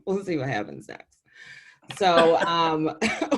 We'll see what happens next. So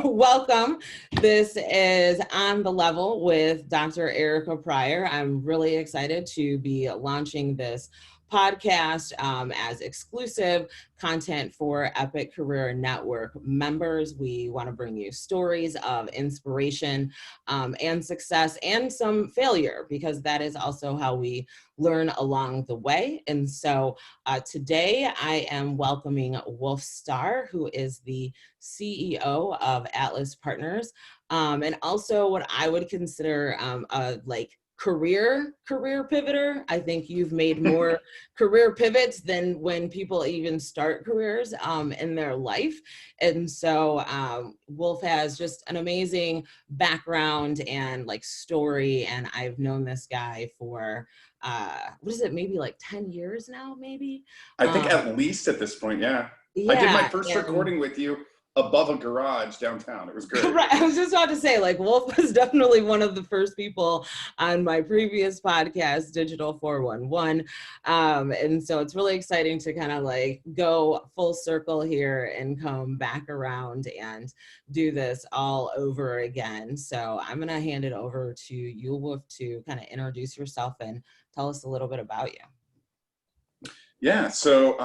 welcome. This is On the Level with Dr. Erika Pryor. I'm really excited to be launching this podcast as exclusive content for Epic Career Network members. We want to bring you stories of inspiration and success and some failure, because that is also how we learn along the way. And so today I am welcoming Wolf Starr, who is the CEO of Atlas Partners, and also what I would consider a career pivoter. I think you've made more career pivots than when people even start careers in their life. And so Wolf has just an amazing background and story. And I've known this guy for what is it, maybe 10 years now, maybe? I think at least at this point, yeah. Yeah, I did my first recording with you above a garage downtown. It was great. Right. I was just about to say, Wolf was definitely one of the first people on my previous podcast, Digital 411. And so it's really exciting to kind of go full circle here and come back around and do this all over again. So I'm going to hand it over to you, Wolf, to kind of introduce yourself and tell us a little bit about you. Yeah. So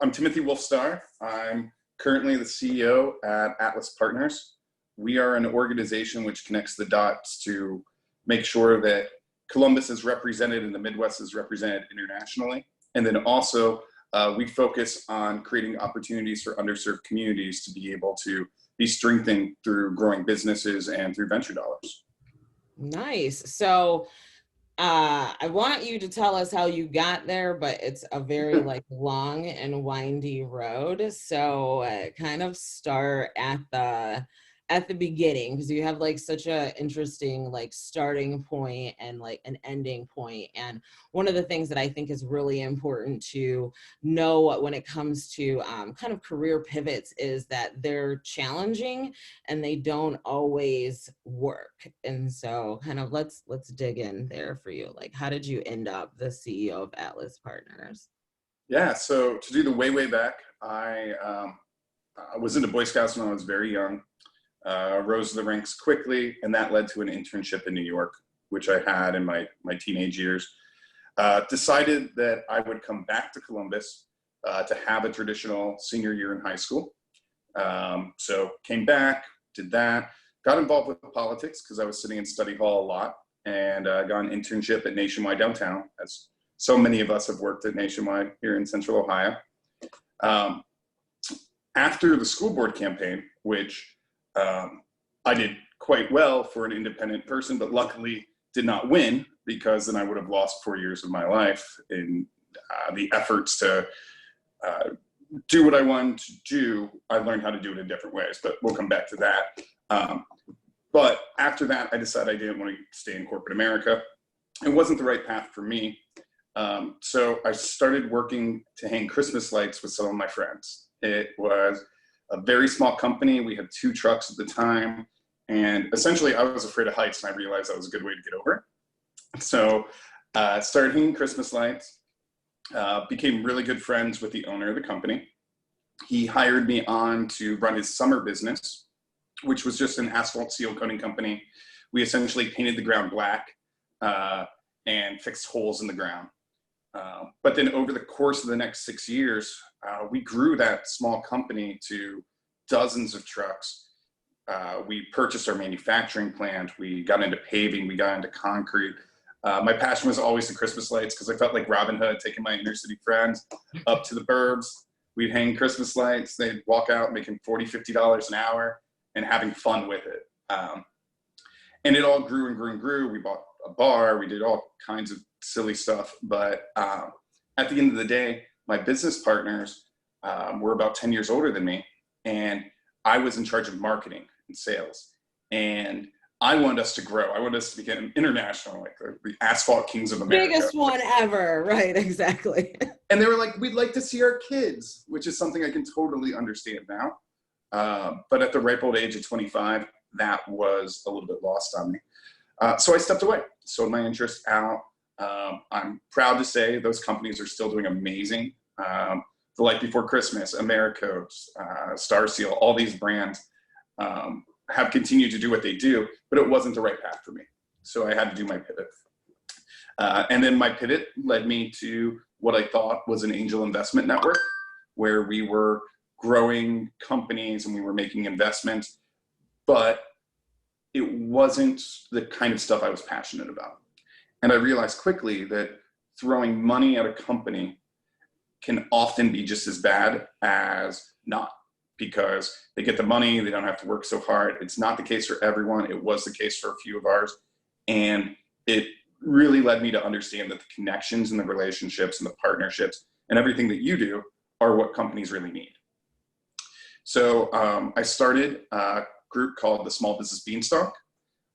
I'm Timothy Wolf Starr. I'm currently the CEO at Atlas Partners. We are an organization which connects the dots to make sure that Columbus is represented and the Midwest is represented internationally. And then also we focus on creating opportunities for underserved communities to be able to be strengthened through growing businesses and through venture dollars. Nice. So I want you to tell us how you got there, but it's a very long and windy road. So kind of start at the beginning, because you have such a interesting starting point and an ending point. And one of the things that I think is really important to know when it comes to kind of career pivots is that they're challenging and they don't always work. And so kind of let's dig in there for you. How did you end up the CEO of Atlas Partners? Yeah, so to do the way back, I was into Boy Scouts when I was very young. Rose the ranks quickly, and that led to an internship in New York, which I had in my teenage years. Decided that I would come back to Columbus to have a traditional senior year in high school. So came back, did that, got involved with politics because I was sitting in study hall a lot, and got an internship at Nationwide downtown, as so many of us have worked at Nationwide here in Central Ohio. After the school board campaign, which I did quite well for an independent person, but luckily did not win, because then I would have lost 4 years of my life in the efforts to do what I wanted to do. I learned how to do it in different ways, but we'll come back to that. But after that, I decided I didn't want to stay in corporate America. It wasn't the right path for me. So I started working to hang Christmas lights with some of my friends. It was a very small company. We had 2 trucks at the time. And essentially, I was afraid of heights, and I realized that was a good way to get over it. So started hanging Christmas lights, became really good friends with the owner of the company. He hired me on to run his summer business, which was just an asphalt seal coating company. We essentially painted the ground black and fixed holes in the ground. But then over the course of the next 6 years, we grew that small company to dozens of trucks. We purchased our manufacturing plant. We got into paving. We got into concrete. My passion was always the Christmas lights, because I felt like Robin Hood taking my inner city friends up to the burbs. We'd hang Christmas lights. They'd walk out making $40, $50 an hour and having fun with it. And it all grew and grew and grew. We bought a bar. We did all kinds of silly stuff. But at the end of the day, my business partners were about 10 years older than me, and I was in charge of marketing and sales. And I wanted us to grow. I wanted us to become international, like the asphalt kings of America. Biggest one ever, right? Exactly. And they were like, we'd like to see our kids, which is something I can totally understand now. But at the ripe old age of 25, that was a little bit lost on me. So I stepped away, sold my interest out. I'm proud to say those companies are still doing amazing. The Light Before Christmas, Americo's, Starr, all these brands have continued to do what they do, but it wasn't the right path for me. So I had to do my pivot. And then my pivot led me to what I thought was an angel investment network, where we were growing companies and we were making investments, but it wasn't the kind of stuff I was passionate about. And I realized quickly that throwing money at a company can often be just as bad as not, because they get the money, they don't have to work so hard. It's not the case for everyone. It was the case for a few of ours. And it really led me to understand that the connections and the relationships and the partnerships and everything that you do are what companies really need. So I started a group called the Small Business Beanstalk.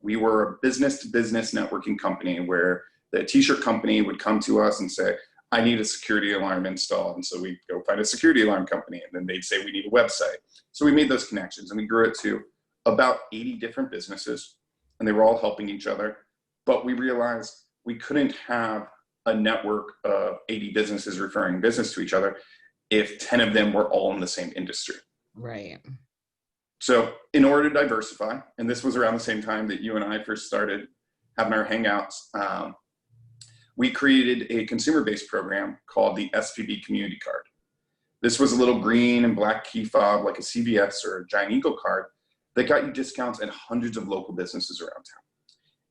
We were a business-to-business networking company where the t-shirt company would come to us and say, I need a security alarm installed. And so we'd go find a security alarm company, and then they'd say, we need a website. So we made those connections, and we grew it to about 80 different businesses, and they were all helping each other. But we realized we couldn't have a network of 80 businesses referring business to each other if 10 of them were all in the same industry. Right. So in order to diversify, and this was around the same time that you and I first started having our hangouts, we created a consumer-based program called the SPB Community Card. This was a little green and black key fob, like a CVS or a Giant Eagle card, that got you discounts at hundreds of local businesses around town.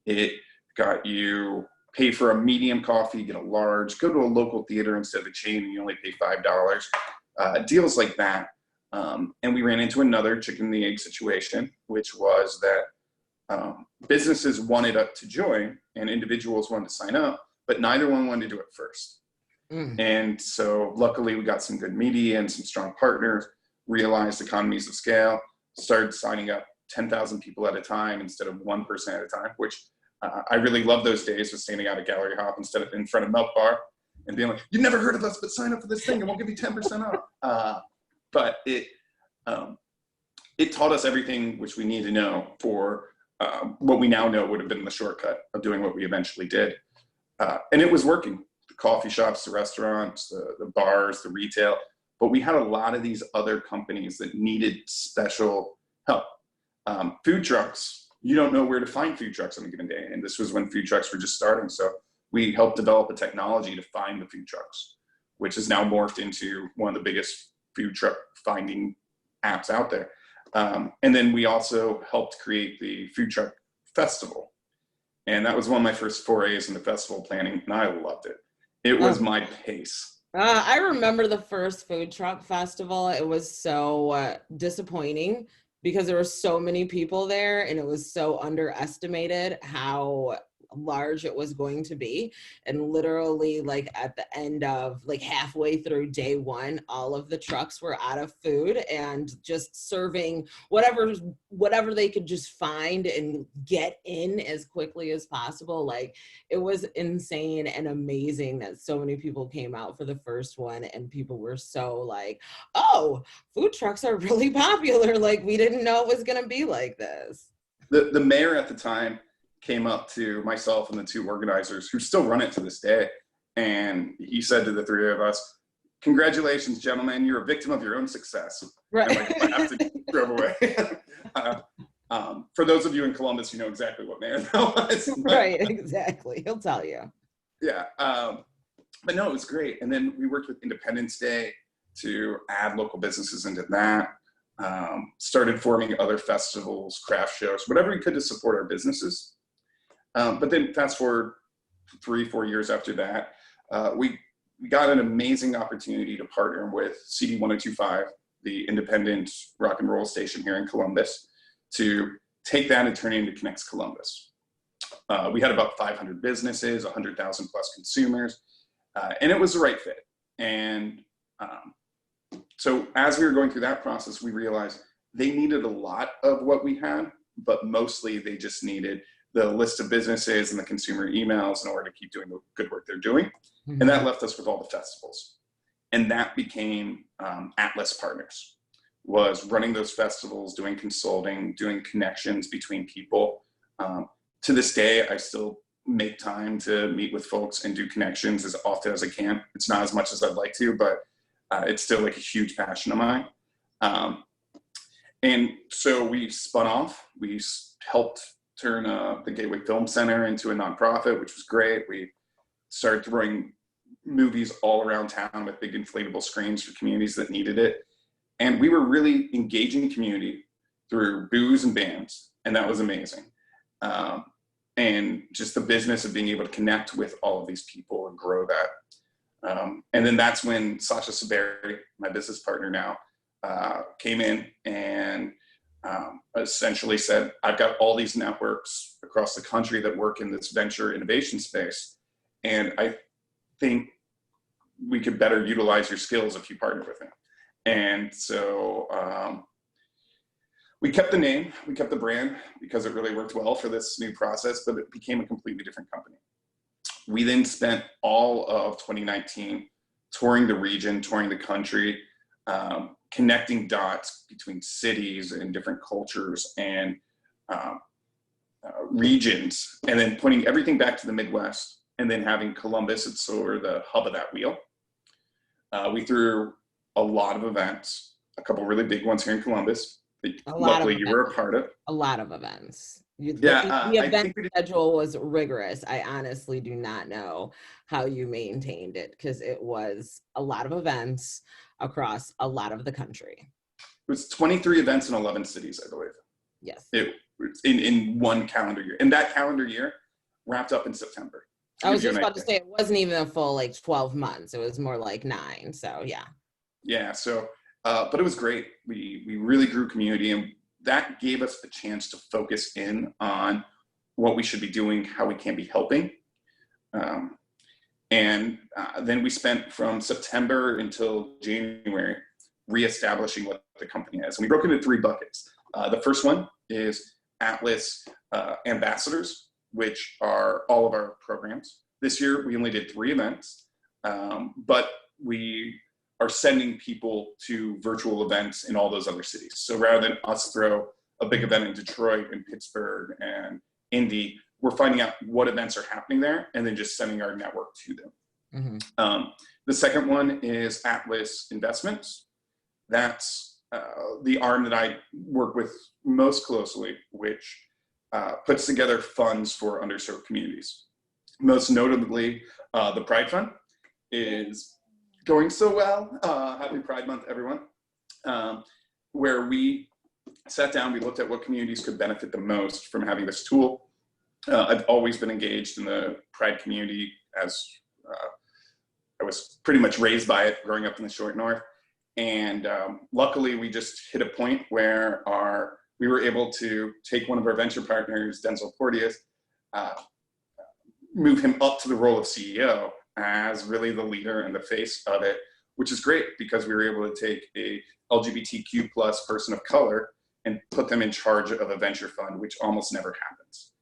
It got you pay for a medium coffee, get a large, go to a local theater instead of a chain, and you only pay $5. Deals like that. And we ran into another chicken and the egg situation, which was that businesses wanted to join and individuals wanted to sign up, but neither one wanted to do it first. And so luckily we got some good media and some strong partners, realized economies of scale, started signing up 10,000 people at a time instead of one person at a time, which I really love those days of standing out at Gallery Hop instead of in front of Milk Bar and being like, you've never heard of us, but sign up for this thing and we'll give you 10% off. But it taught us everything which we need to know for what we now know would have been the shortcut of doing what we eventually did. And it was working. The coffee shops, the restaurants, the bars, the retail. But we had a lot of these other companies that needed special help. Food trucks, you don't know where to find food trucks on a given day. And this was when food trucks were just starting. So we helped develop a technology to find the food trucks, which has now morphed into one of the biggest food truck finding apps out there. And then we also helped create the food truck festival. And that was one of my first forays into festival planning, and I loved it. It was my pace. I remember the first food truck festival. It was so disappointing because there were so many people there, and it was so underestimated how large it was going to be. And literally, like at the end of like halfway through day one, all of the trucks were out of food and just serving whatever they could just find and get in as quickly as possible. Like, it was insane and amazing that so many people came out for the first one, and people were so like, oh, food trucks are really popular. Like, we didn't know it was going to be like this. The mayor at the time came up to myself and the two organizers who still run it to this day. And he said to the three of us, congratulations, gentlemen, you're a victim of your own success. Right. And like, I have to drove away. For those of you in Columbus, you know exactly what mayor that was. Right, exactly. He'll tell you. Yeah. But no, it was great. And then we worked with Independence Day to add local businesses into that. Started forming other festivals, craft shows, whatever we could to support our businesses. But then fast forward 3-4 years after that, we got an amazing opportunity to partner with CD 1025, the independent rock and roll station here in Columbus, to take that and turn it into Connects Columbus. We had about 500 businesses, 100,000 plus consumers, and it was the right fit. And so as we were going through that process, we realized they needed a lot of what we had, but mostly they just needed the list of businesses and the consumer emails in order to keep doing the good work they're doing. Mm-hmm. And that left us with all the festivals. And that became Atlas Partners, was running those festivals, doing consulting, doing connections between people. To this day, I still make time to meet with folks and do connections as often as I can. It's not as much as I'd like to, but It's still like a huge passion of mine. And so we spun off. We helped turn the Gateway Film Center into a nonprofit, which was great. We started throwing movies all around town with big inflatable screens for communities that needed it. And we were really engaging community through booze and bands, and that was amazing. And just the business of being able to connect with all of these people and grow that. And then that's when Sasha Saberi, my business partner now, came in and essentially said, I've got all these networks across the country that work in this venture innovation space, and I think we could better utilize your skills if you partner with me. And so we kept the name, we kept the brand, because it really worked well for this new process, but it became a completely different company. We then spent all of 2019 touring the region, touring the country, connecting dots between cities and different cultures and regions, and then putting everything back to the Midwest, and then having Columbus, it's sort of the hub of that wheel. We threw a lot of events, a couple really big ones here in Columbus. Luckily, you were a part of. A lot of events. The event schedule was rigorous. I honestly do not know how you maintained it, because it was a lot of events across a lot of the country. It was 23 events in 11 cities, I believe. Yes. It in one calendar year. And that calendar year wrapped up in September. I was just about to say, it wasn't even a full 12 months. It was more like 9. So yeah. Yeah. So, but it was great. We really grew community, and that gave us a chance to focus in on what we should be doing, how we can be helping. And then we spent from September until January reestablishing what the company is. And we broke into 3 buckets. The first one is Atlas Ambassadors, which are all of our programs. This year, we only did 3 events, but we are sending people to virtual events in all those other cities. So rather than us throw a big event in Detroit and Pittsburgh and Indy, we're finding out what events are happening there and then just sending our network to them. Mm-hmm. The second one is Atlas Investments. That's the arm that I work with most closely, which puts together funds for underserved communities. Most notably, the Pride Fund is going so well. Happy Pride Month, everyone. Where we sat down, we looked at what communities could benefit the most from having this tool. I've always been engaged in the Pride community, as I was pretty much raised by it growing up in the Short North. And luckily, we just hit a point where we were able to take one of our venture partners, Denzel Porteous, move him up to the role of CEO as really the leader and the face of it, which is great because we were able to take a LGBTQ plus person of color and put them in charge of a venture fund, which almost never happens.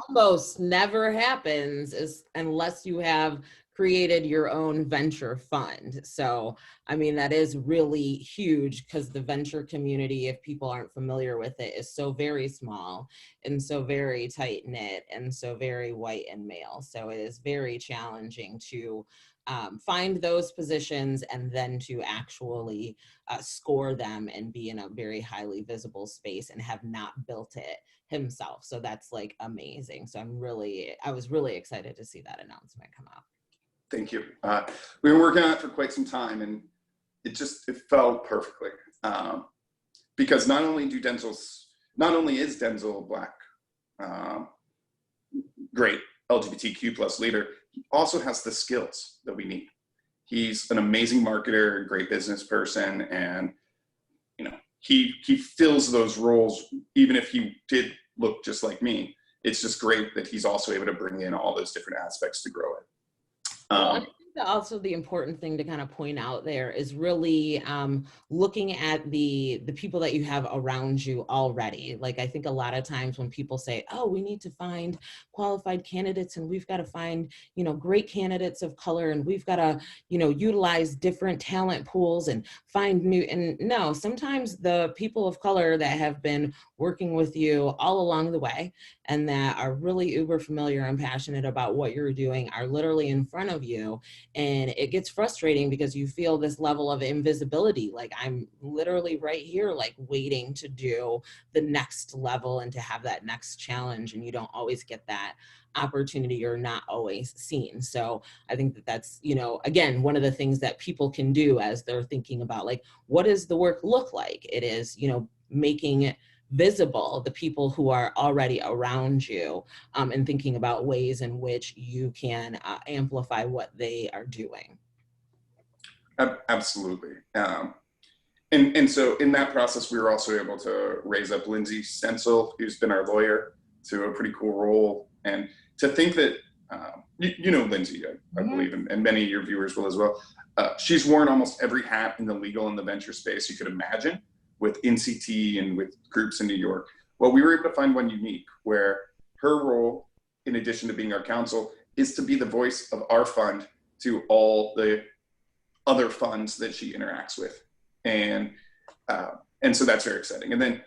Almost never happens unless you have created your own venture fund. So, I mean, that is really huge because the venture community, if people aren't familiar with it, is so very small and so very tight knit and so very white and male. So it is very challenging to find those positions and then to actually score them and be in a very highly visible space and have not built it himself. So that's like amazing. So I was really excited to see that announcement come out. Thank you. We were working on it for quite some time, and it fell perfectly. Because not only is Denzel Black, great LGBTQ plus leader, he also has the skills that we need. He's an amazing marketer, great business person, and he fills those roles. Even if he did look just like me, it's just great that he's also able to bring in all those different aspects to grow it. I think that also the important thing to kind of point out there is really looking at the people that you have around you already. Like, I think a lot of times when people say, oh, we need to find qualified candidates and we've got to find, great candidates of color and we've got to, utilize different talent pools and find new, and no, sometimes the people of color that have been working with you all along the way and that are really uber familiar and passionate about what you're doing are literally in front of you And it gets frustrating because you feel this level of invisibility. Like I'm literally right here, like waiting to do the next level and to have that next challenge. And you don't always get that opportunity. You're not always seen. So I think that that's, you know, again, one of the things that people can do as they're thinking about like, what does the work look like? It is, you know, making it visible the people who are already around you, and thinking about ways in which you can amplify what they are doing. Absolutely. And so in that process, we were also able to raise up Lindsay Stencil, who's been our lawyer, to a pretty cool role. And to think that, you know Lindsay, I believe, and many of your viewers will as well. She's worn almost every hat in the legal and the venture space you could imagine, with NCT and with groups in New York. Well, we were able to find one unique where her role, in addition to being our counsel, is to be the voice of our fund to all the other funds that she interacts with. And so that's very exciting. And then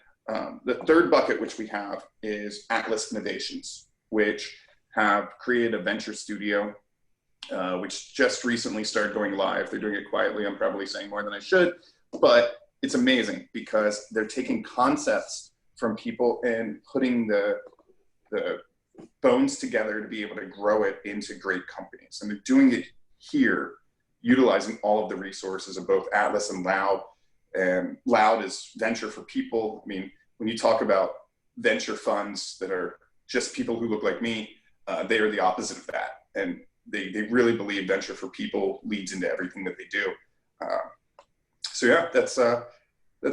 the third bucket, which we have, is Atlas Innovations, which have created a venture studio, which just recently started going live. They're doing it quietly. I'm probably saying more than I should, but it's amazing because they're taking concepts from people and putting the bones together to be able to grow it into great companies. And they're doing it here, utilizing all of the resources of both Atlas and Loud. And Loud is venture for people. I mean, when you talk about venture funds that are just people who look like me, they are the opposite of that. And they really believe venture for people leads into everything that they do. So yeah, that's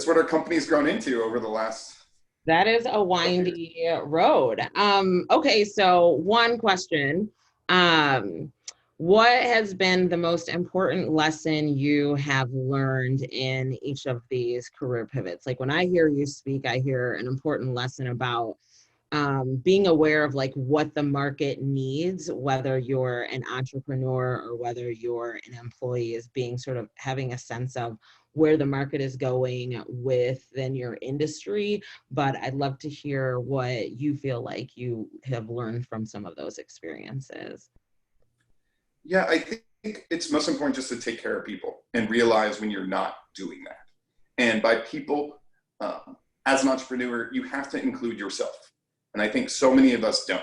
what our company's grown into over the last. That is a windy road. Okay, so one question. What has been the most important lesson you have learned in each of these career pivots? Like when I hear you speak, I hear an important lesson about being aware of like what the market needs, whether you're an entrepreneur or whether you're an employee, is being sort of having a sense of where the market is going within your industry. But I'd love to hear what you feel like you have learned from some of those experiences. Yeah, I think it's most important just to take care of people and realize when you're not doing that. And by people, as an entrepreneur, you have to include yourself. And I think so many of us don't.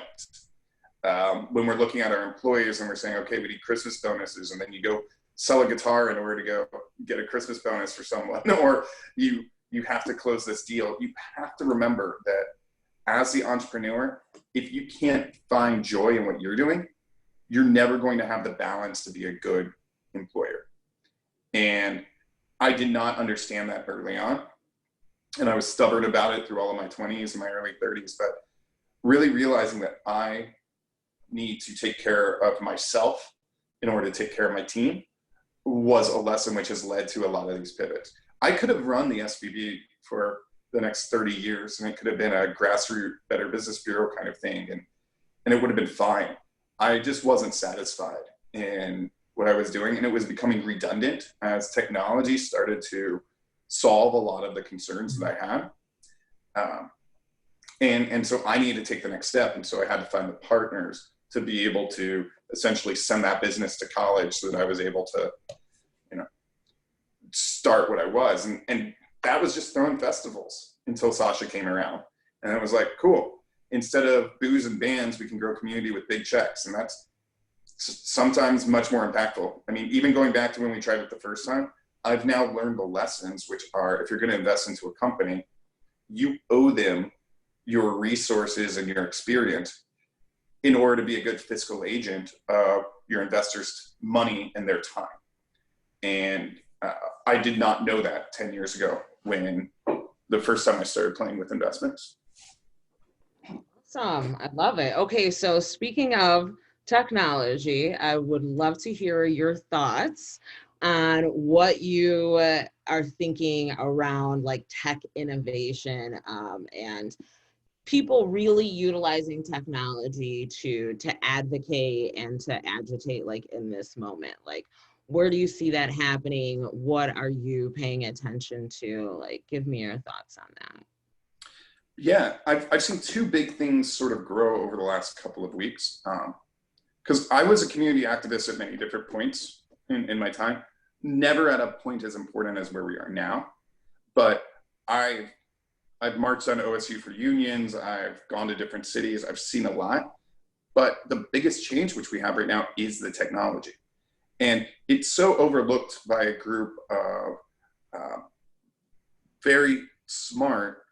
When we're looking at our employees and we're saying, okay, we need Christmas bonuses, and then you go sell a guitar in order to go get a Christmas bonus for someone, or you have to close this deal. You have to remember that as the entrepreneur, if you can't find joy in what you're doing, you're never going to have the balance to be a good employer. And I did not understand that early on. And I was stubborn about it through all of my 20s and my early 30s, but really realizing that I need to take care of myself in order to take care of my team was a lesson which has led to a lot of these pivots. I could have run the SBB for the next 30 years, and it could have been a grassroots Better Business Bureau kind of thing, and it would have been fine. I just wasn't satisfied in what I was doing, and it was becoming redundant as technology started to solve a lot of the concerns that I had. And so I needed to take the next step, and so I had to find the partners to be able to essentially send that business to college so that I was able to, start what I was. And that was just throwing festivals until Sasha came around. And it was like, cool. Instead of booze and bands, we can grow community with big checks. And that's sometimes much more impactful. I mean, even going back to when we tried it the first time, I've now learned the lessons, which are, if you're going to invest into a company, you owe them your resources and your experience in order to be a good fiscal agent of your investors' money and their time. And I did not know that 10 years ago when the first time I started playing with investments. Awesome. I love it. Okay, so speaking of technology, I would love to hear your thoughts on what you are thinking around like tech innovation, and people really utilizing technology to advocate and to agitate like in this moment. Like, where do you see that happening? What are you paying attention to? Like, give me your thoughts on that. Yeah, I've seen two big things sort of grow over the last couple of weeks. Because I was a community activist at many different points in my time. Never at a point as important as where we are now, but I've marched on OSU for unions. I've gone to different cities. I've seen a lot, but the biggest change which we have right now is the technology, and it's so overlooked by a group of very smart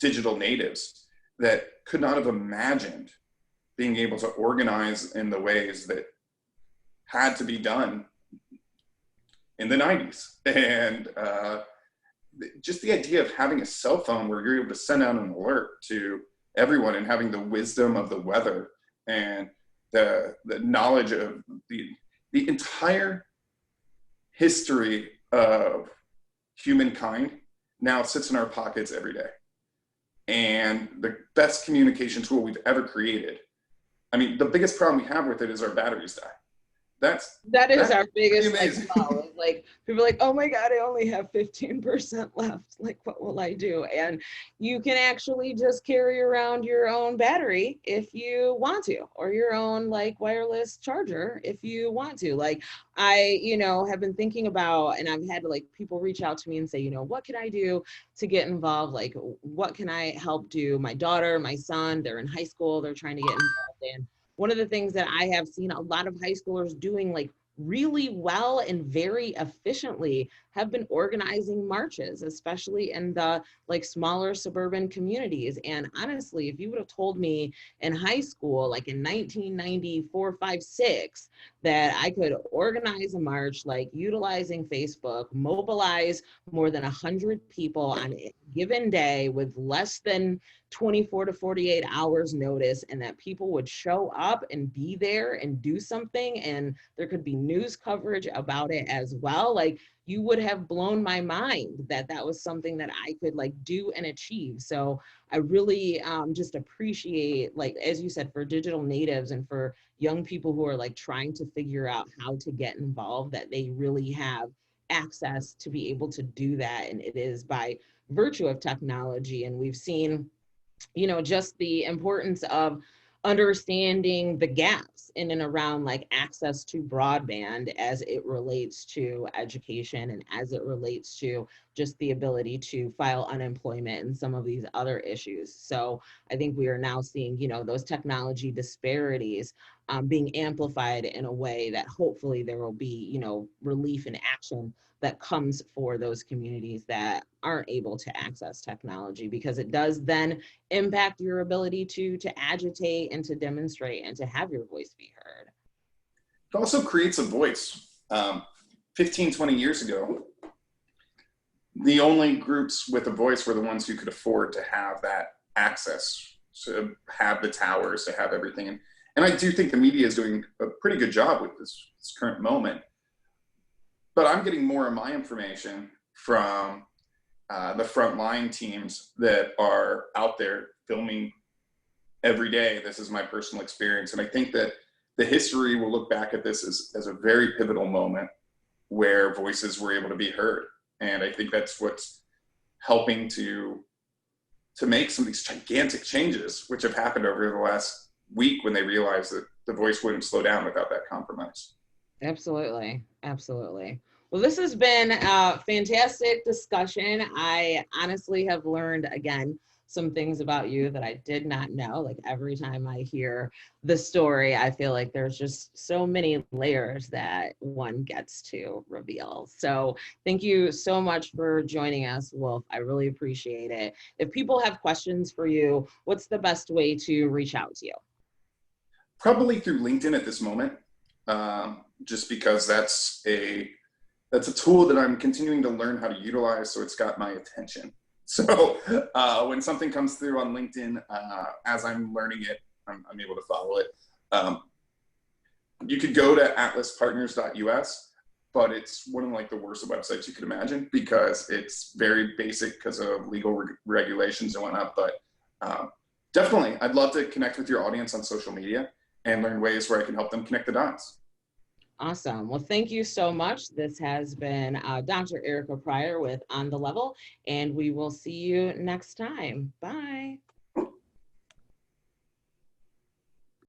digital natives that could not have imagined being able to organize in the ways that had to be done in the 90s. And just the idea of having a cell phone where you're able to send out an alert to everyone, and having the wisdom of the weather and the knowledge of the entire history of humankind now sits in our pockets every day. And the best communication tool we've ever created. I mean, the biggest problem we have with it is our batteries die. That is our biggest flaw. Like people are like, oh my God, I only have 15% left. Like, what will I do? And you can actually just carry around your own battery if you want to, or your own like wireless charger if you want to. Like I, have been thinking about, and I've had like people reach out to me and say, what can I do to get involved? Like, what can I help do? My daughter, my son, they're in high school, they're trying to get involved in. One of the things that I have seen a lot of high schoolers doing like really well and very efficiently have been organizing marches, especially in the like smaller suburban communities. And honestly, if you would have told me in high school, like in 1994, 5, 6, that I could organize a march, like utilizing Facebook, mobilize more than 100 people on a given day with less than 24 to 48 hours notice, and that people would show up and be there and do something, and there could be news coverage about it as well. Like, you would have blown my mind that that was something that I could like do and achieve. So I really just appreciate, like, as you said, for digital natives and for young people who are like trying to figure out how to get involved, that they really have access to be able to do that. And it is by virtue of technology. And we've seen, just the importance of understanding the gaps in and around like access to broadband as it relates to education and as it relates to just the ability to file unemployment and some of these other issues. So I think we are now seeing, those technology disparities being amplified in a way that hopefully there will be, relief and action that comes for those communities that aren't able to access technology, because it does then impact your ability to agitate and to demonstrate and to have your voice be heard. It also creates a voice. 15, 20 years ago, the only groups with a voice were the ones who could afford to have that access, to have the towers, to have everything. And I do think the media is doing a pretty good job with this current moment. But I'm getting more of my information from the frontline teams that are out there filming every day. This is my personal experience. And I think that the history will look back at this as a very pivotal moment where voices were able to be heard. And I think that's what's helping to make some of these gigantic changes, which have happened over the last week when they realized that the voice wouldn't slow down without that compromise. Absolutely. Absolutely. Well, this has been a fantastic discussion. I honestly have learned, again, some things about you that I did not know. Like every time I hear the story, I feel like there's just so many layers that one gets to reveal. So thank you so much for joining us, Wolf. I really appreciate it. If people have questions for you, what's the best way to reach out to you? Probably through LinkedIn at this moment. Just because that's a tool that I'm continuing to learn how to utilize, so it's got my attention. So when something comes through on LinkedIn, as I'm learning it, I'm able to follow it. You could go to atlaspartners.us, but it's one of like the worst websites you could imagine because it's very basic because of legal regulations and whatnot. But definitely, I'd love to connect with your audience on social media and learn ways where I can help them connect the dots. Awesome. Well, thank you so much. This has been Dr. Erika Pryor with On the Level, and we will see you next time. Bye.